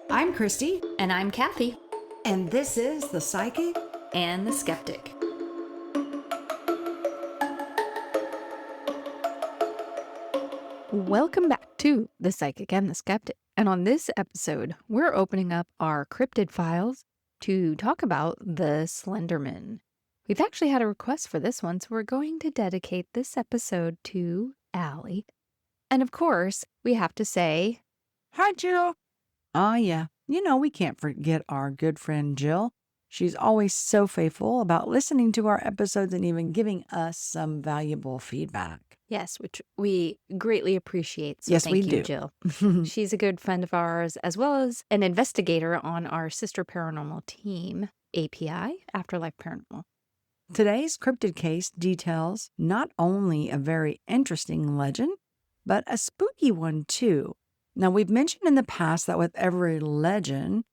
I'm Christy, And I'm Kathy. and this is The Psychic And the Skeptic. Welcome back to The Psychic and the Skeptic. And on this episode, we're opening up our cryptid files to talk about the Slenderman. We've actually had a request for this one, so we're going to dedicate this episode to Allie. And of course, we have to say, Hi, Jill. Oh, yeah. We can't forget our good friend Jill. She's always so faithful about listening to our episodes and even giving us some valuable feedback. yes, which we greatly appreciate. So Yes, thank we you, do. Jill. She's a good friend of ours, as well as an investigator on our sister paranormal team, API, Afterlife Paranormal. Today's cryptid case details not only a very interesting legend, but a spooky one too. Now, we've mentioned in the past that with every legend,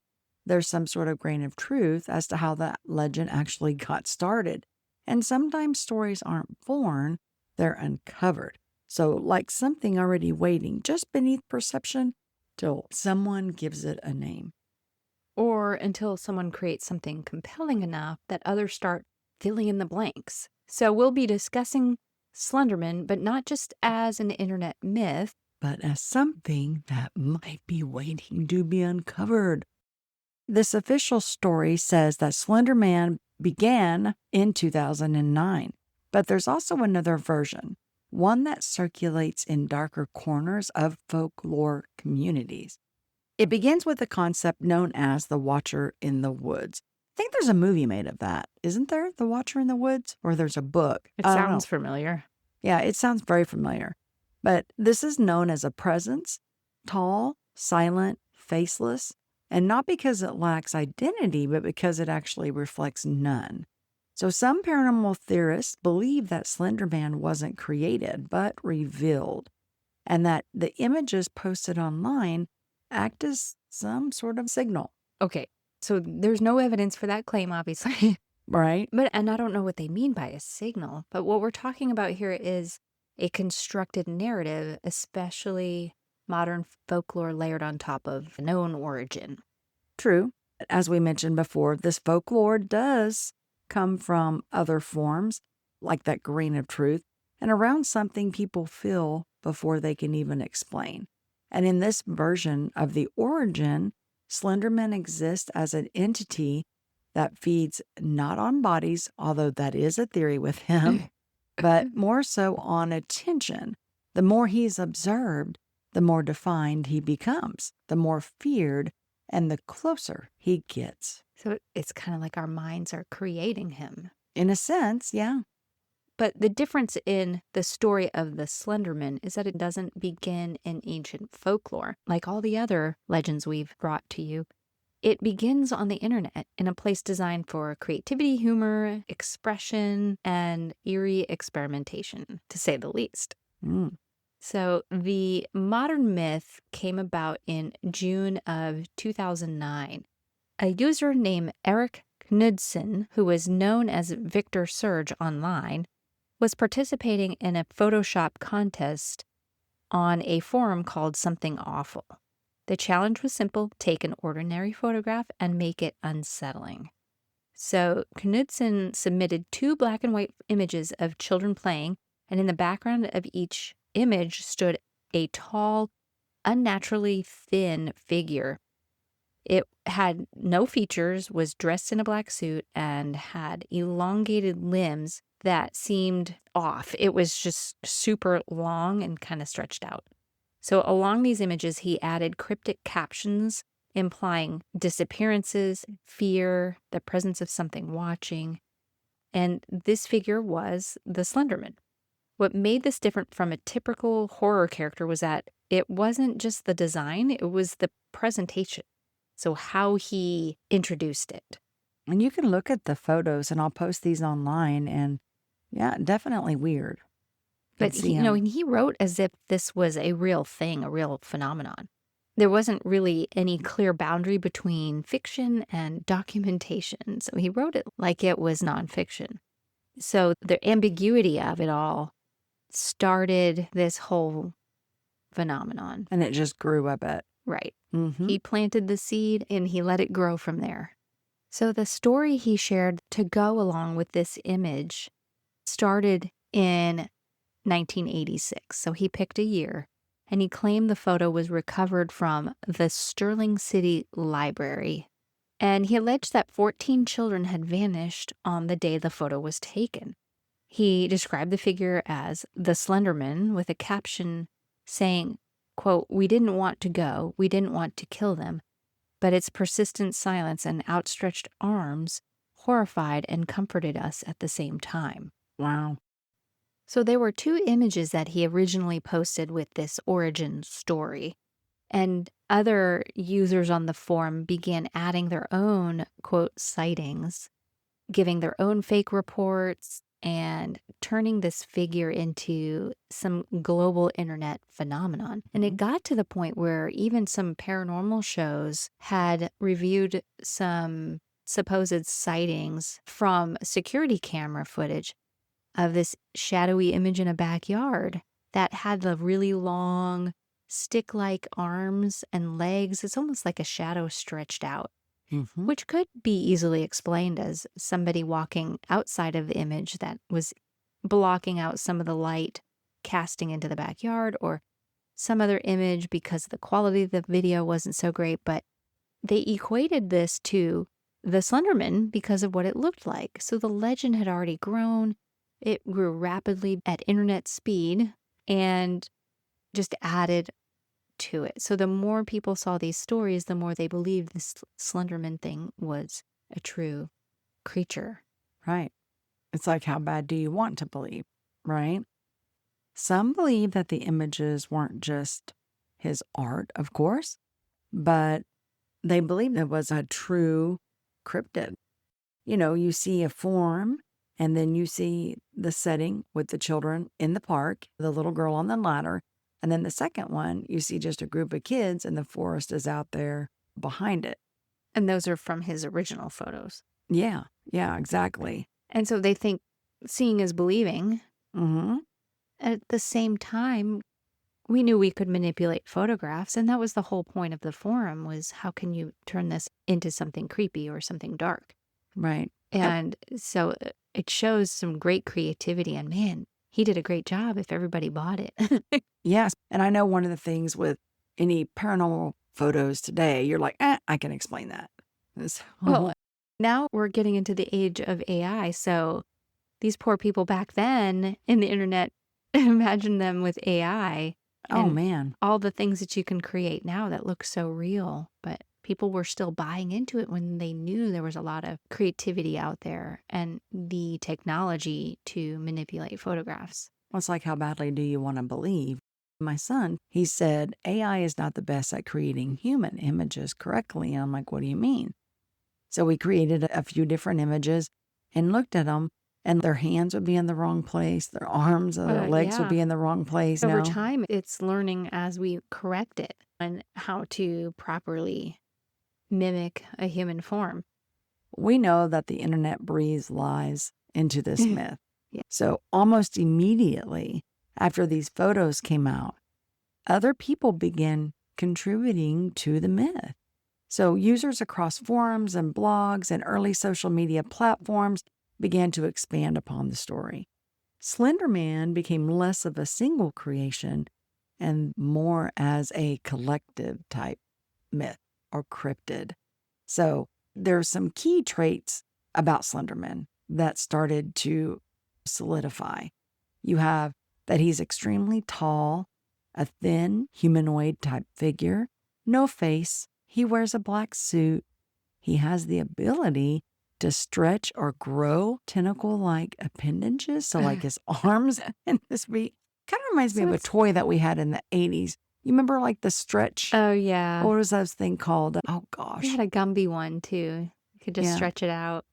there's some sort of grain of truth as to how that legend actually got started. And sometimes stories aren't born, they're uncovered. So, like something already waiting just beneath perception till someone gives it a name. Or until someone creates something compelling enough that others start filling in the blanks. So we'll be discussing Slenderman, but not just as an internet myth, but as something that might be waiting to be uncovered. This official story says that Slender Man began in 2009, but there's also another version, one that circulates in darker corners of folklore communities. It begins with a concept known as the Watcher in the Woods. I think there's a movie made of that, isn't there? The Watcher in the Woods? Or there's a book. it I don't know. sounds familiar. Yeah, it sounds very familiar. But this is known as a presence, tall, silent, faceless, and not because it lacks identity, but because it actually reflects none. So some paranormal theorists believe that Slender Man wasn't created, but revealed, and that the images posted online act as some sort of signal, Okay, so there's no evidence for that claim, obviously. right? And I don't know what they mean by a signal, but what we're talking about here is a constructed narrative, especially modern folklore layered on top of known origin. True. As we mentioned before, this folklore does come from other forms, like that grain of truth, and around something people feel before they can even explain. And in this version of the origin, Slenderman exists as an entity that feeds not on bodies, although that is a theory with him, but more so on attention. The more he's observed, the more defined he becomes, the more feared, and the closer he gets. So it's kind of like our minds are creating him. In a sense, yeah. But the difference in the story of the Slenderman is that it doesn't begin in ancient folklore, like all the other legends we've brought to you. It begins on the internet in a place designed for creativity, humor, expression, and eerie experimentation, to say the least. Mm. So the modern myth came about in June of 2009. A user named Eric Knudsen, who was known as Victor Surge online, was participating in a Photoshop contest on a forum called Something Awful. The challenge was simple: take an ordinary photograph and make it unsettling. So Knudsen submitted 2 black and white images of children playing, and in the background of each image stood a tall, unnaturally thin figure. It had no features, was dressed in a black suit, and had elongated limbs that seemed off. It was just super long and kind of stretched out. So along these images, he added cryptic captions implying disappearances, fear, the presence of something watching. And this figure was the Slenderman. What made this different from a typical horror character was that it wasn't just the design, it was the presentation. So how he introduced it. And you can look at the photos, and I'll post these online, and yeah, definitely weird. But he wrote as if this was a real thing, a real phenomenon. There wasn't really any clear boundary between fiction and documentation, so he wrote it like it was nonfiction. So the ambiguity of it all started this whole phenomenon. And it just grew a bit. Right. Mm-hmm. He planted the seed and he let it grow from there. So the story he shared to go along with this image started in 1986. So he picked a year and he claimed the photo was recovered from the Sterling City Library. And he alleged that 14 children had vanished on the day the photo was taken. He described the figure as the Slenderman with a caption saying, quote, "We didn't want to go, we didn't want to kill them, but its persistent silence and outstretched arms horrified and comforted us at the same time." Wow. So there were 2 images that he originally posted with this origin story, and other users on the forum began adding their own, quote, sightings, giving their own fake reports, and turning this figure into some global internet phenomenon. And it got to the point where even some paranormal shows had reviewed some supposed sightings from security camera footage of this shadowy image in a backyard that had the really long stick-like arms and legs. It's almost like a shadow stretched out, Mm-hmm. which could be easily explained as somebody walking outside of the image that was blocking out some of the light casting into the backyard, or some other image because the quality of the video wasn't so great. But they equated this to the Slenderman because of what it looked like. So the legend had already grown. It grew rapidly at internet speed and just added to it. So the more people saw these stories, the more they believed this Slenderman thing was a true creature. Right. It's like, how bad do you want to believe, right? Some believe that the images weren't just his art, of course, but they believed it was a true cryptid. You know, you see a form and then you see the setting with the children in the park, the little girl on the ladder. And then the second one, you see just a group of kids and the forest is out there behind it. And those are from his original photos. Yeah, exactly. And so they think seeing is believing. Mm-hmm. At the same time, we knew we could manipulate photographs, and that was the whole point of the forum, was how can you turn this into something creepy or something dark? Right. And so it shows some great creativity, and man, he did a great job if everybody bought it. Yes. And I know one of the things with any paranormal photos today, you're like, I can explain that. Well, now we're getting into the age of AI. So these poor people back then in the internet, imagine them with AI. Oh, and man. all the things that you can create now that look so real. But people were still buying into it when they knew there was a lot of creativity out there and the technology to manipulate photographs. Well, it's like, how badly do you want to believe? My son, he said, AI is not the best at creating human images correctly. And I'm like, what do you mean? So we created a few different images and looked at them, and their hands would be in the wrong place. Their arms or their legs would be in the wrong place. Over time, it's learning as we correct it and how to properly mimic a human form. We know that the internet breathes lies into this myth. Yeah. So almost immediately after these photos came out, other people began contributing to the myth. So users across forums and blogs and early social media platforms began to expand upon the story. Slender Man became less of a single creation and more as a collective type myth or cryptid. So there's some key traits about Slenderman that started to solidify. You have that he's extremely tall, a thin humanoid type figure, no face. He wears a black suit. He has the ability to stretch or grow tentacle-like appendages, so like his arms and his feet. Kind of reminds me of a toy that we had in the 80s. You remember like the stretch? Oh, yeah. What was that thing called? Oh, gosh. We had a Gumby one, too. You could just stretch it out.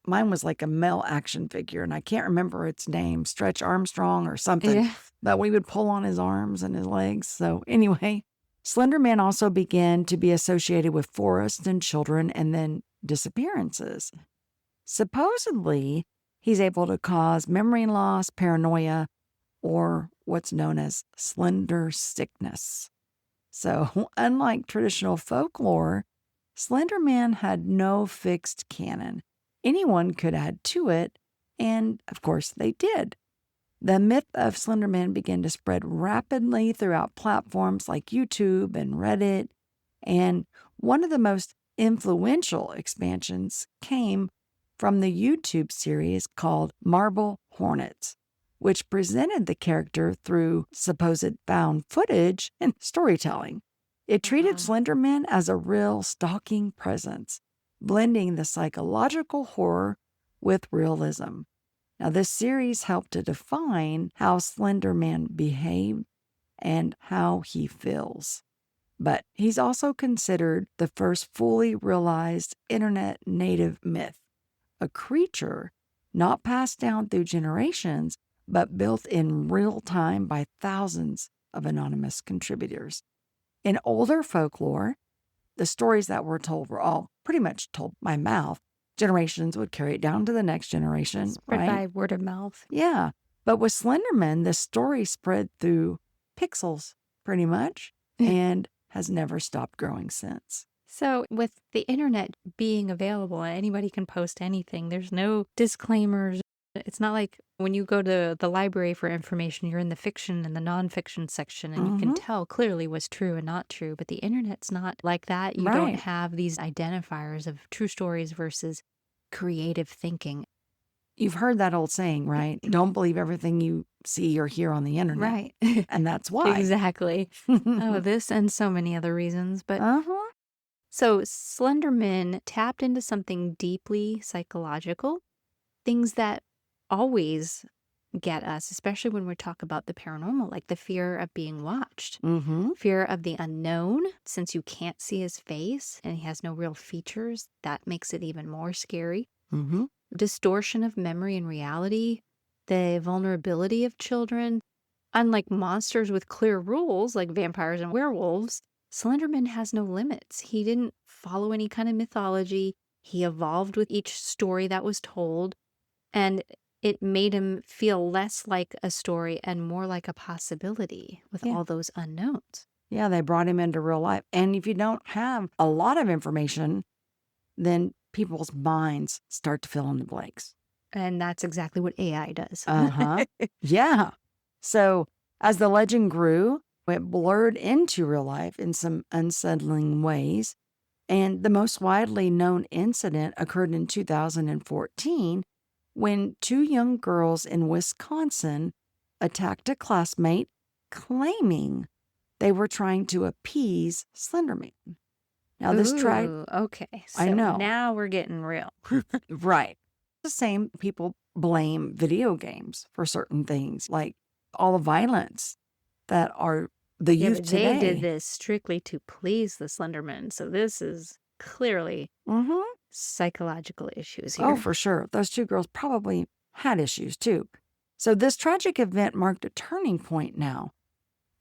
Mine was like a male action figure, and I can't remember its name, Stretch Armstrong or something. Yeah. But we would pull on his arms and his legs. So anyway, Slender Man also began to be associated with forests and children and then disappearances. Supposedly, He's able to cause memory loss, paranoia, or what's known as slender sickness. So, unlike traditional folklore, Slender Man had no fixed canon. Anyone could add to it, and of course they did. The myth of Slender Man began to spread rapidly throughout platforms like YouTube and Reddit, and one of the most influential expansions came from the YouTube series called Marble Hornets, which presented the character through supposed found footage and storytelling. It treated Slenderman as a real stalking presence, blending the psychological horror with realism. Now, this series helped to define how Slenderman behaved and how he feels. But he's also considered the first fully realized internet native myth, a creature not passed down through generations, but built in real time by thousands of anonymous contributors. In older folklore, the stories that were told were all pretty much told by mouth. Generations would carry it down to the next generation, Spread right? by word of mouth. Yeah. But with Slenderman, the story spread through pixels pretty much and has never stopped growing since. So, with the internet being available, anybody can post anything. There's no disclaimers. It's not like when you go to the library for information, you're in the fiction and the nonfiction section, and you can tell clearly what's true and not true. But the internet's not like that. You don't Right. have these identifiers of true stories versus creative thinking. You've heard that old saying, right? Don't believe everything you see or hear on the internet. Right. And that's why. Exactly. Oh, this and so many other reasons. But so Slenderman tapped into something deeply psychological, things that always get us, especially when we talk about the paranormal, like the fear of being watched, fear of the unknown, since you can't see his face and he has no real features. That makes it even more scary. Distortion of memory and reality, the vulnerability of children. Unlike monsters with clear rules like vampires and werewolves, Slenderman has no limits. He didn't follow any kind of mythology. He evolved with each story that was told, and it made him feel less like a story and more like a possibility with all those unknowns. Yeah, they brought him into real life. And if you don't have a lot of information, then people's minds start to fill in the blanks. And that's exactly what AI does. Yeah. So as the legend grew, it blurred into real life in some unsettling ways. And the most widely known incident occurred in 2014 when two young girls in Wisconsin attacked a classmate claiming they were trying to appease Slenderman. Now, this okay. So I know. Now we're getting real. Right. The same people blame video games for certain things, like all the violence that are the Yeah, youth but today. they did this strictly to please the Slenderman. So this is clearly psychological issues here. Oh, for sure. Those two girls probably had issues too. So this tragic event marked a turning point now.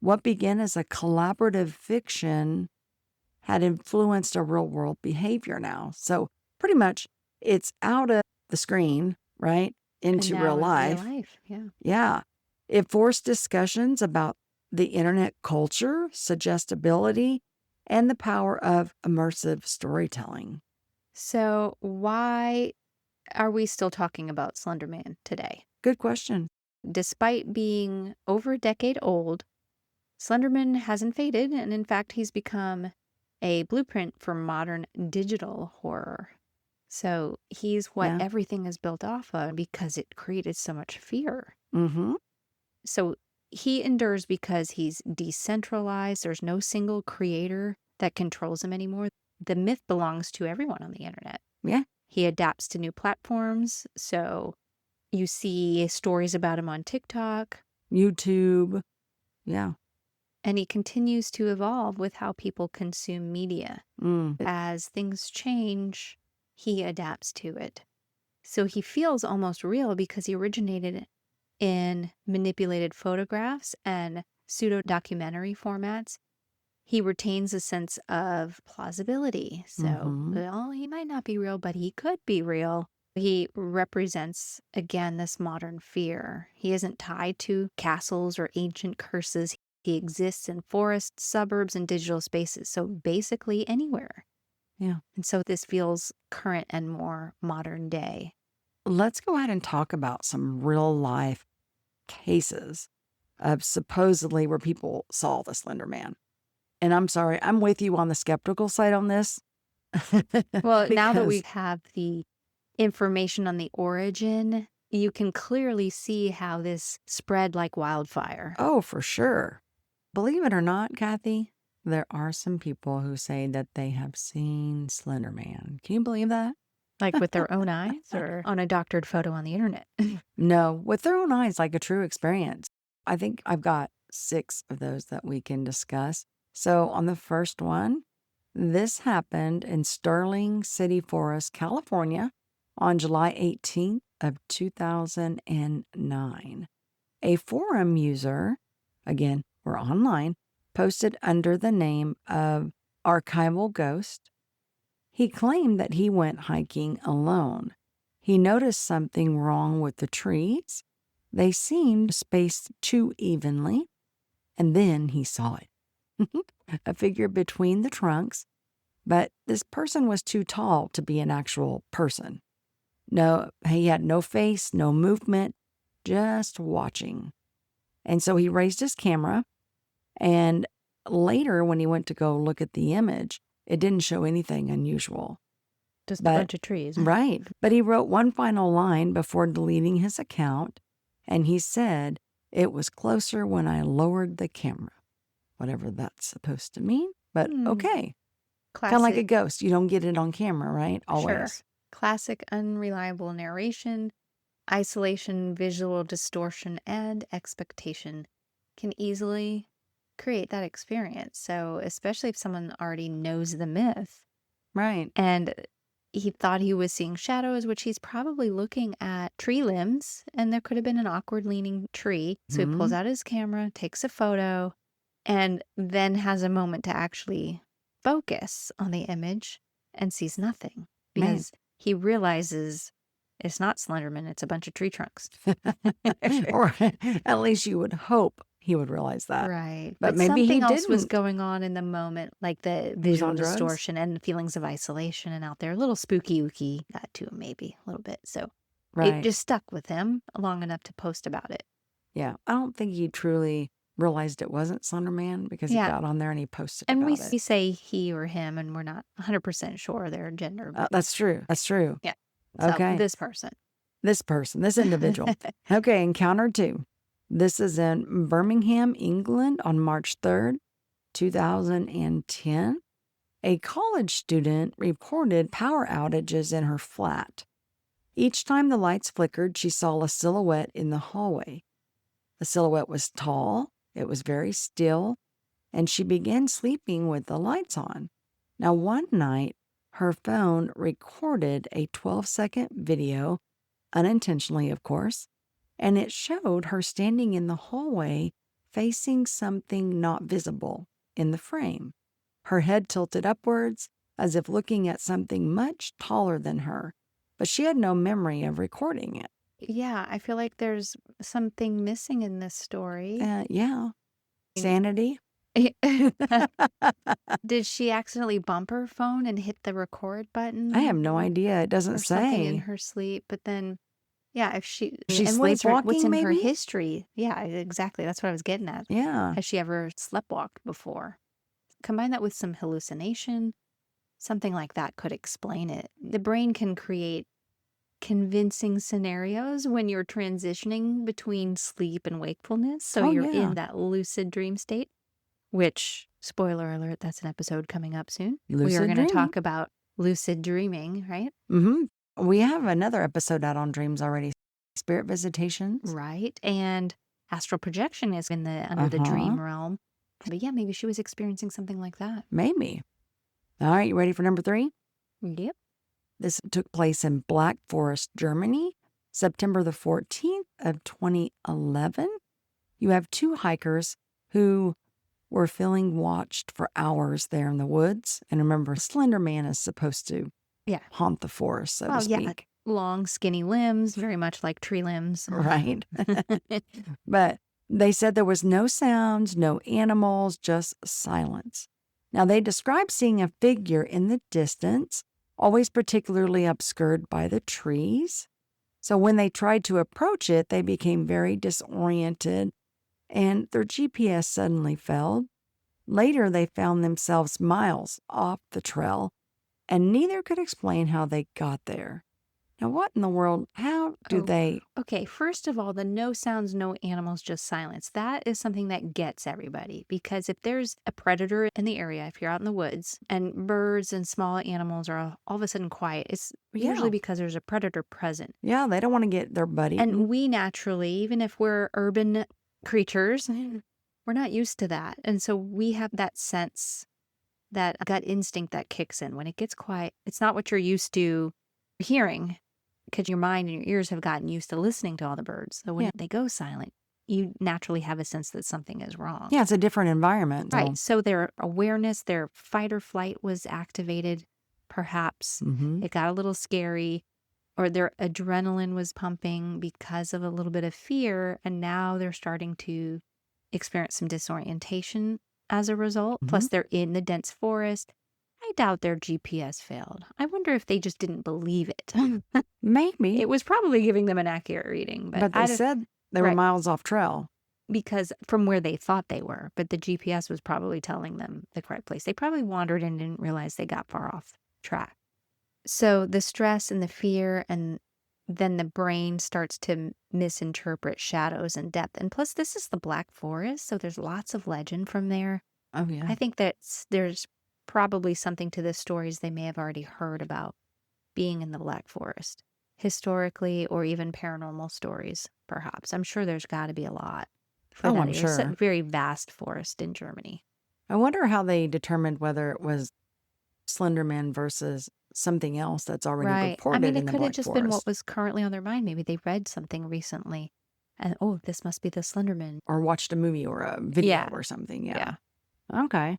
What began as a collaborative fiction had influenced a real world behavior now. So pretty much it's out of the screen, right, into And real now life. Real life, yeah. Yeah. It forced discussions about the internet culture, suggestibility, and the power of immersive storytelling. So why are we still talking about Slenderman today? Good question. Despite being over a decade old, Slenderman hasn't faded, and in fact, he's become a blueprint for modern digital horror. So he's what everything is built off of because it created so much fear. So he endures because he's decentralized. There's no single creator that controls him anymore. The myth belongs to everyone on the internet. Yeah. He adapts to new platforms. So you see stories about him on TikTok, YouTube. Yeah. and he continues to evolve with how people consume media. As things change, he adapts to it. So he feels almost real because he originated in manipulated photographs and pseudo-documentary formats. He retains a sense of plausibility. So, well, he might not be real, but he could be real. He represents, again, this modern fear. He isn't tied to castles or ancient curses. He exists in forests, suburbs, and digital spaces. So basically anywhere. Yeah. And so this feels current and more modern day. Let's go ahead and talk about some real life cases of supposedly where people saw the Slender Man. And I'm sorry, I'm with you on the skeptical side on this. Well, now that we Because- have the information on the origin, you can clearly see how this spread like wildfire. Oh, for sure. Believe it or not, Kathy, there are some people who say that they have seen Slender Man. Can you believe that? Like with their own eyes or on a doctored photo on the internet. No, with their own eyes, like a true experience. I think I've got 6 of those that we can discuss. So on the first one, this happened in Sterling City Forest, California on July 18th of 2009. A forum user, again, we're online, posted under the name of Archival Ghost. He claimed that he went hiking alone. He noticed something wrong with the trees. They seemed spaced too evenly, and then he saw it. A figure between the trunks, but this person was too tall to be an actual person. No, he had no face, no movement, just watching. And so he raised his camera, and later when he went to go look at the image, it didn't show anything unusual. Just a But- bunch of trees. Right. But he wrote one final line before deleting his account, and he said, "It was closer when I lowered the camera." Whatever that's supposed to mean, but okay. Kind of like a ghost. You don't get it on camera, right? Always. Sure. Classic unreliable narration, isolation, visual distortion, and expectation can easily create that experience. So, especially if someone already knows the myth Right. and he thought he was seeing shadows, which he's probably looking at tree limbs, and there could have been an awkward leaning tree. So he pulls out his camera, takes a photo, and then has a moment to actually focus on the image and sees nothing because he realizes it's not Slenderman, it's a bunch of tree trunks. Or at least you would hope he would realize that. Right. But maybe he something else was didn't. going on in the moment, like the He was visual on drugs? distortion and feelings of isolation and out there. A little spooky ooky, that too, maybe a little bit. So Right. it just stuck with him long enough to post about it. Yeah. I don't think he truly realized it wasn't Slender Man because Yeah. he got on there and he posted And we about it. say he or him, and we're not 100% sure their gender. But That's true. That's true. Yeah. So Okay. this person. This person, this individual. Okay, encounter 2. This is in Birmingham, England on March 3rd, 2010. A college student reported power outages in her flat. Each time the lights flickered, she saw a silhouette in the hallway. The silhouette was tall, it was very still, and she began sleeping with the lights on. Now, one night, her phone recorded a 12-second video, unintentionally, of course, and it showed her standing in the hallway facing something not visible in the frame. Her head tilted upwards as if looking at something much taller than her, but she had no memory of recording it. Yeah, I feel like there's something missing in this story. Yeah. Sanity? Did she accidentally bump her phone and hit the record button? I have no idea. It doesn't Or something in say. her sleep, but then, yeah, if she She's and what's sleepwalking, in her maybe? history? Yeah, exactly. That's what I was getting at. Yeah. Has she ever sleptwalked before? Combine that with some hallucination, something like that could explain it. The brain can create convincing scenarios when you're transitioning between sleep and wakefulness. So Oh, you're yeah. in that lucid dream state, which, spoiler alert, that's an episode coming up soon. We are Lucid going to dreaming. talk about lucid dreaming, right? We have another episode out on dreams already. Spirit visitations. Right. And astral projection is in the under the dream realm. But yeah, maybe she was experiencing something like that. Maybe. All right, you ready for number 3? Yep. This took place in Black Forest, Germany, September the 14th of 2011. You have 2 hikers who were feeling watched for hours there in the woods. And remember, Slender Man is supposed to Yeah. haunt the forest, so Well, to yeah. speak. long, skinny limbs, very much like tree limbs. Right. But they said there was no sounds, no animals, just silence. Now, they described seeing a figure in the distance, always particularly obscured by the trees. So when they tried to approach it, they became very disoriented and their GPS suddenly failed. Later, they found themselves miles off the trail, and neither could explain how they got there. Now, what in the world? How do Oh, they? Okay, first of all, the no sounds, no animals, just silence. That is something that gets everybody because if there's a predator in the area, if you're out in the woods and birds and small animals are all of a sudden quiet, it's usually Yeah, because there's a predator present. yeah, they don't want to get their butt eaten. And we naturally, even if we're urban creatures, we're not used to that. And so we have that sense, that gut instinct that kicks in when it gets quiet. It's not what you're used to hearing because your mind and your ears have gotten used to listening to all the birds. So when Yeah. they go silent, you naturally have a sense that something is wrong. Yeah, it's a different environment. Right. So their awareness, their fight or flight was activated. Perhaps it got a little scary, or their adrenaline was pumping because of a little bit of fear. And now they're starting to experience some disorientation as a result. Plus, they're in the dense forest. I doubt their GPS failed. I wonder if they just didn't believe it. Maybe. It was probably giving them an accurate reading, But they said they were Right. miles off trail. because from where they thought they were, but the GPS was probably telling them the correct place. They probably wandered and didn't realize they got far off track. So the stress and the fear, and then the brain starts to misinterpret shadows and depth. And plus, this is the Black Forest, so there's lots of legend from there. Oh, yeah. I think that there's probably something to the stories they may have already heard about being in the Black Forest, historically, or even paranormal stories, perhaps. I'm sure there's got to be a lot for Oh, that I'm area. It's a sure. very vast forest in Germany. I wonder how they determined whether it was Slender Man versus something else that's already Right. I reported mean, in it the could have Black just been what Forest. was currently on their mind. Maybe they read something recently and, oh, this must be the Slenderman. Or watched a movie or a video Yeah. or something. Yeah. Yeah. Okay.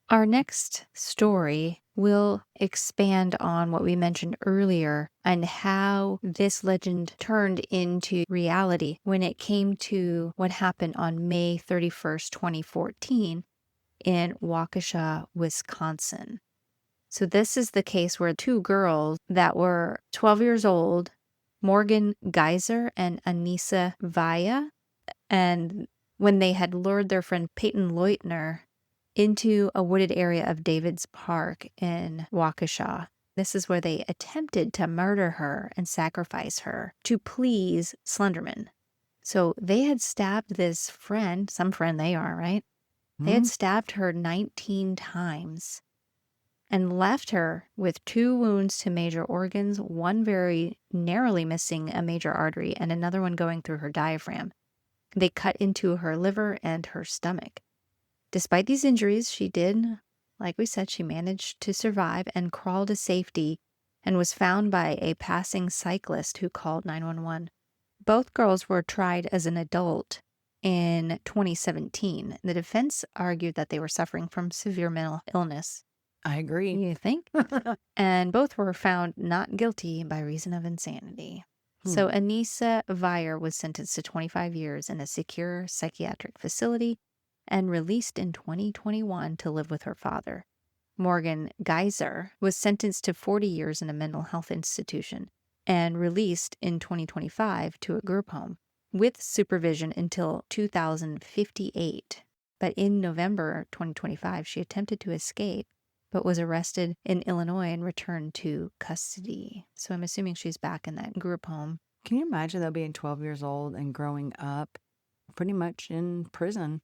Our next story will expand on what we mentioned earlier and how this legend turned into reality when it came to what happened on May 31st, 2014 in Waukesha, Wisconsin. So this is the case where two girls that were 12 years old, Morgan Geyser and Anissa Vaya, and when they had lured their friend Peyton Leutner into a wooded area of David's Park in Waukesha. This is where they attempted to murder her and sacrifice her to please Slenderman. So they had stabbed this friend, some friend they are, right? They had stabbed her 19 times and left her with 2 wounds to major organs, one very narrowly missing a major artery and another one going through her diaphragm. They cut into her liver and her stomach. Despite these injuries, she did, like we said, she managed to survive and crawl to safety and was found by a passing cyclist who called 911. Both girls were tried as an adult in 2017. The defense argued that they were suffering from severe mental illness. I agree. You think? And both were found not guilty by reason of insanity. So Anissa Vire was sentenced to 25 years in a secure psychiatric facility and released in 2021 to live with her father. Morgan Geyser was sentenced to 40 years in a mental health institution and released in 2025 to a group home with supervision until 2058. But in November 2025, she attempted to escape but was arrested in Illinois and returned to custody. So I'm assuming she's back in that group home. Can you imagine though being 12 years old and growing up pretty much in prison,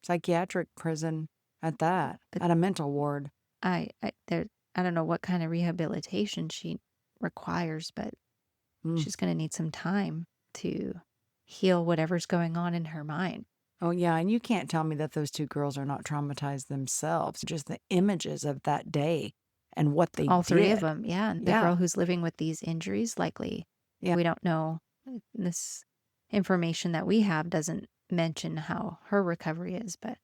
psychiatric prison at that, But at a mental ward? I don't know what kind of rehabilitation she requires, but she's going to need some time to heal whatever's going on in her mind. Oh, yeah. And you can't tell me that those 2 girls are not traumatized themselves. Just the images of that day and what they All 3 of did. them, yeah. And the Yeah. girl who's living with these injuries, likely, we don't know. This information that we have doesn't mention how her recovery is, but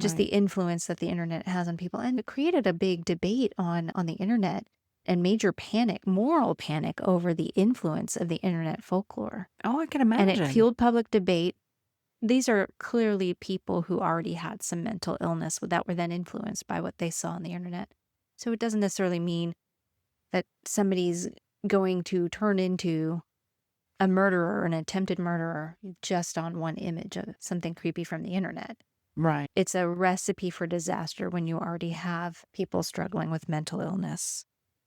just the influence that the internet has on people. And it created a big debate on the internet and major panic, moral panic over the influence of the internet folklore. Oh, I can And imagine. it fueled public debate. These are clearly people who already had some mental illness that were then influenced by what they saw on the internet. So it doesn't necessarily mean that somebody's going to turn into a murderer, an attempted murderer, just on one image of something creepy from the internet. Right. It's a recipe for disaster when you already have people struggling with mental illness.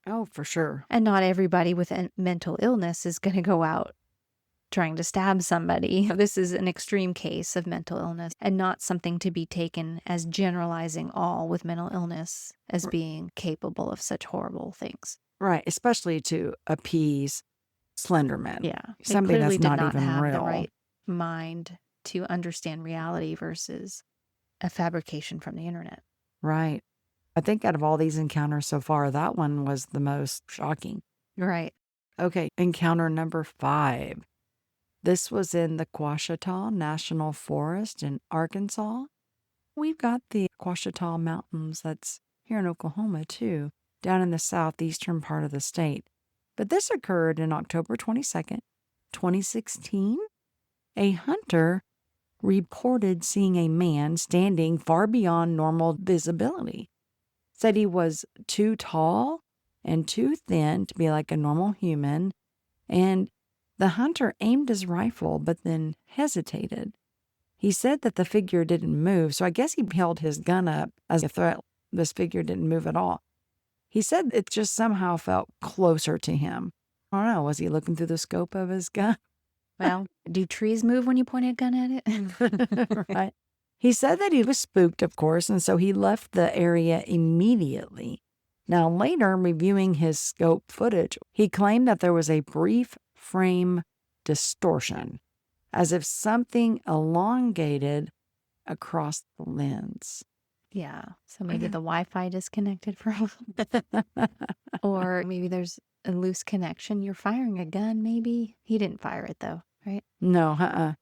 Oh, for sure. And not everybody with a mental illness is going to go out trying to stab somebody. This is an extreme case of mental illness and not something to be taken as generalizing all with mental illness as being capable of such horrible things. Right. Especially to appease Slenderman. Yeah. They Somebody clearly that's did not not even have real. the right mind to understand reality versus a fabrication from the internet. Right. I think out of all these encounters so far, that one was the most shocking. Right. Okay. Encounter number 5. This was in the Ouachita National Forest in Arkansas. We've got the Ouachita Mountains that's here in Oklahoma too, down in the southeastern part of the state. But this occurred in October 22nd, 2016. A hunter reported seeing a man standing far beyond normal visibility. Said he was too tall and too thin to be like a normal human, and the hunter aimed his rifle but then hesitated. He said that the figure didn't move, so I guess he held his gun up as a threat. This figure didn't move at all. He said it just somehow felt closer to him. I don't know, was he looking through the scope of his gun? Well, do trees move when you point a gun at it? Right. He said that he was spooked, of course, and so he left the area immediately. Now, later, reviewing his scope footage, he claimed that there was a brief frame distortion, as if something elongated across the lens. Yeah. So maybe the Wi-Fi disconnected for a little bit. Or maybe there's a loose connection. You're firing a gun, maybe. He didn't fire it, though, right? No,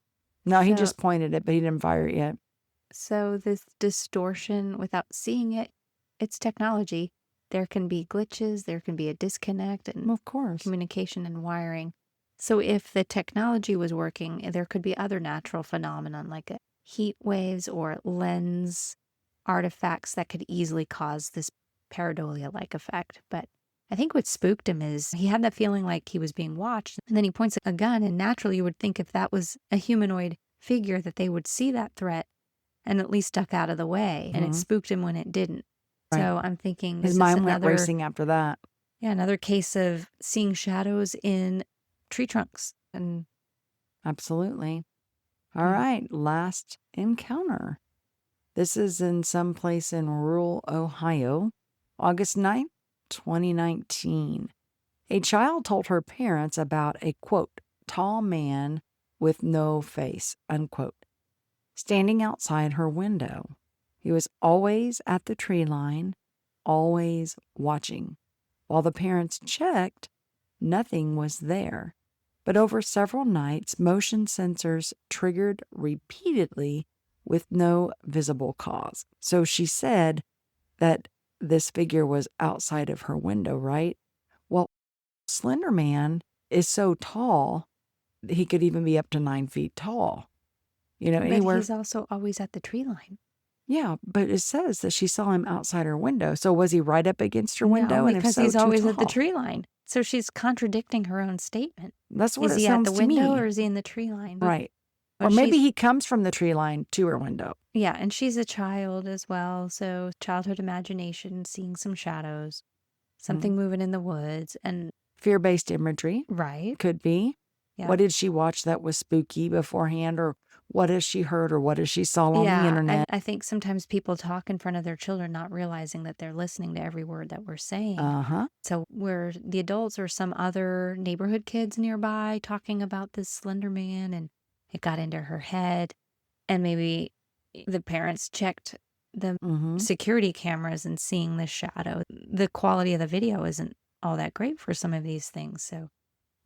No, he So- just pointed it, but he didn't fire it yet. So this distortion, without seeing it, it's technology. There can be glitches. There can be a disconnect and Well, of course. communication and wiring. So if the technology was working, there could be other natural phenomenon like heat waves or lens artifacts that could easily cause this pareidolia-like effect. But I think what spooked him is he had that feeling like he was being watched, and then he points a gun, and naturally you would think if that was a humanoid figure that they would see that threat and at least duck out of the way, and it spooked him when it didn't. Right. So I'm thinking this His is mind went another racing after that. yeah, another case of seeing shadows in tree trunks. And Absolutely. All right, last encounter. This is in some place in rural Ohio, August 9th, 2019. A child told her parents about a, quote, tall man with no face, unquote, standing outside her window. He was always at the tree line, always watching. While the parents checked, nothing was there. But over several nights, motion sensors triggered repeatedly with no visible cause. So she said that this figure was outside of her window, right? Well, Slender Man is so tall, he could even be up to 9 feet tall. You know, but anywhere. he's also always at the tree line. Yeah, but it says that she saw him outside her window. So was he right up against her window? No, And if because so, he's too always at the tall? tree line. So she's contradicting her own statement. That's what Is it he at sounds the to me. window or is he in the tree line? Right. But Or maybe she's- he comes from the tree line to her window. Yeah, and she's a child as well. So childhood imagination, seeing some shadows, something moving in the woods, and Fear-based imagery right. could be. Yeah. What did she watch that was spooky beforehand? Or what has she heard? Or what has she saw on the internet? I think sometimes people talk in front of their children, not realizing that they're listening to every word that we're saying. Uh-huh. So where the adults or some other neighborhood kids nearby talking about this Slender Man, and it got into her head, and maybe the parents checked the security cameras and seeing the shadow. The quality of the video isn't all that great for some of these things. So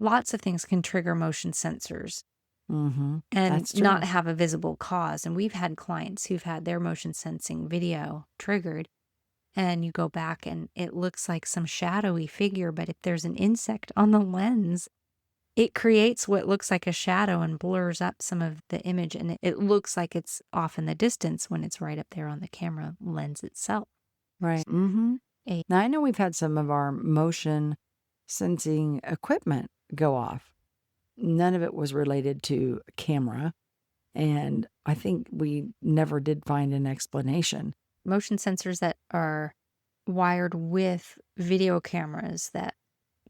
lots of things can trigger motion sensors and That's true. not have a visible cause. And we've had clients who've had their motion sensing video triggered, and you go back and it looks like some shadowy figure, but if there's an insect on the lens, it creates what looks like a shadow and blurs up some of the image, and it looks like it's off in the distance when it's right up there on the camera lens itself. Right. Now, I know we've had some of our motion sensing equipment go off. None of it was related to camera, and I think we never did find an explanation. Motion sensors that are wired with video cameras that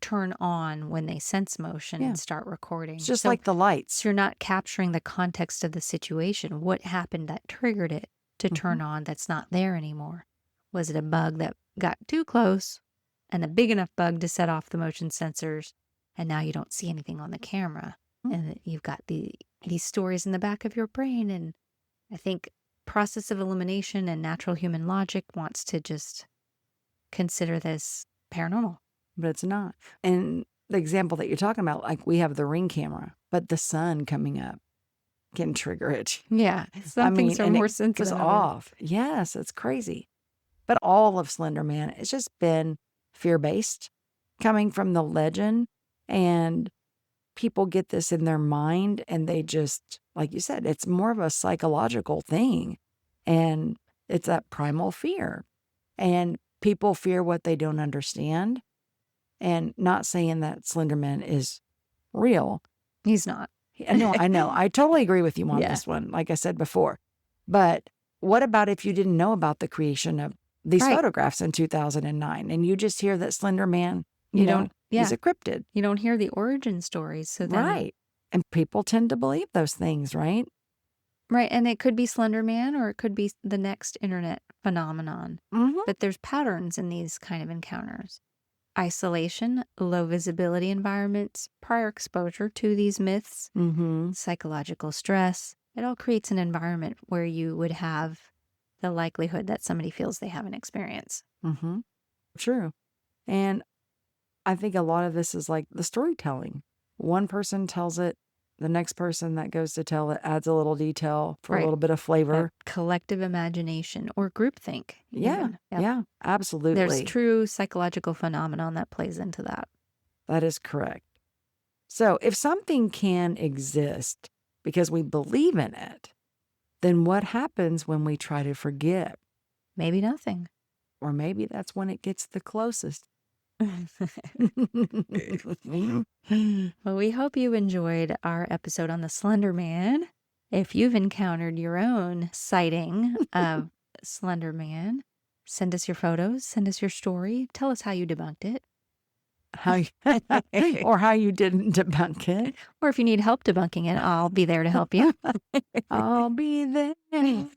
turn on when they sense motion and start recording. It's just like the lights. So you're not capturing the context of the situation. What happened that triggered it to turn on that's not there anymore? Was it a bug that got too close and a big enough bug to set off the motion sensors, and now you don't see anything on the camera? And you've got these stories in the back of your brain. And I think process of elimination and natural human logic wants to just consider this paranormal. But it's not. And the example that you're talking about, like we have the Ring camera, but the sun coming up can trigger it. Yeah. Some things are more sensitive. It goes off. Yes, it's crazy. But all of Slender Man, it's just been fear-based, coming from the legend, and people get this in their mind, and they just, like you said, it's more of a psychological thing, and it's that primal fear. And people fear what they don't understand, and not saying that Slender Man is real. He's not. No, I know. I totally agree with you on this one, like I said before. But what about if you didn't know about the creation of these photographs in 2009, and you just hear that Slender Man, you know, he's a cryptid. You don't hear the origin stories. So then, and people tend to believe those things, right? Right. And it could be Slender Man, or it could be the next internet phenomenon. But there's patterns in these kind of encounters. Isolation, low visibility environments, prior exposure to these myths, psychological stress. It all creates an environment where you would have the likelihood that somebody feels they have an experience. True. And I think a lot of this is like the storytelling. One person tells it, the next person that goes to tell it adds a little detail for a little bit of flavor. That collective imagination or groupthink. Yeah, absolutely. There's true psychological phenomenon that plays into that. That is correct. So if something can exist because we believe in it, then what happens when we try to forget? Maybe nothing. Or maybe that's when it gets the closest. Well, we hope you enjoyed our episode on the Slender Man. If you've encountered your own sighting of Slender Man, send us your photos, send us your story, tell us how you debunked it. Or how you didn't debunk it. Or if you need help debunking it, I'll be there to help you. I'll be there. And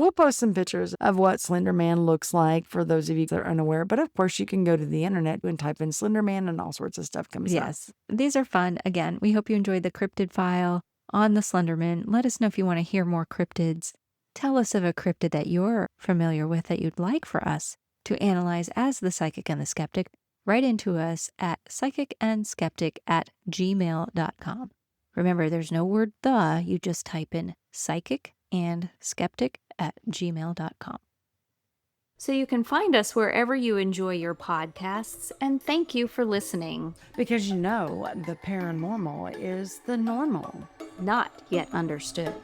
we'll post some pictures of what Slender Man looks like for those of you that are unaware. But of course, you can go to the internet and type in Slender Man, and all sorts of stuff comes up. Yes, these are fun. Again, we hope you enjoyed the cryptid file on the Slenderman. Let us know if you want to hear more cryptids. Tell us of a cryptid that you're familiar with that you'd like for us to analyze as the Psychic and the Skeptic. Write into us at psychicandskeptic@gmail.com. Remember, there's no word "the," you just type in psychicandskeptic@gmail.com. So you can find us wherever you enjoy your podcasts, and thank you for listening. Because you know, the paranormal is the normal. Not yet understood.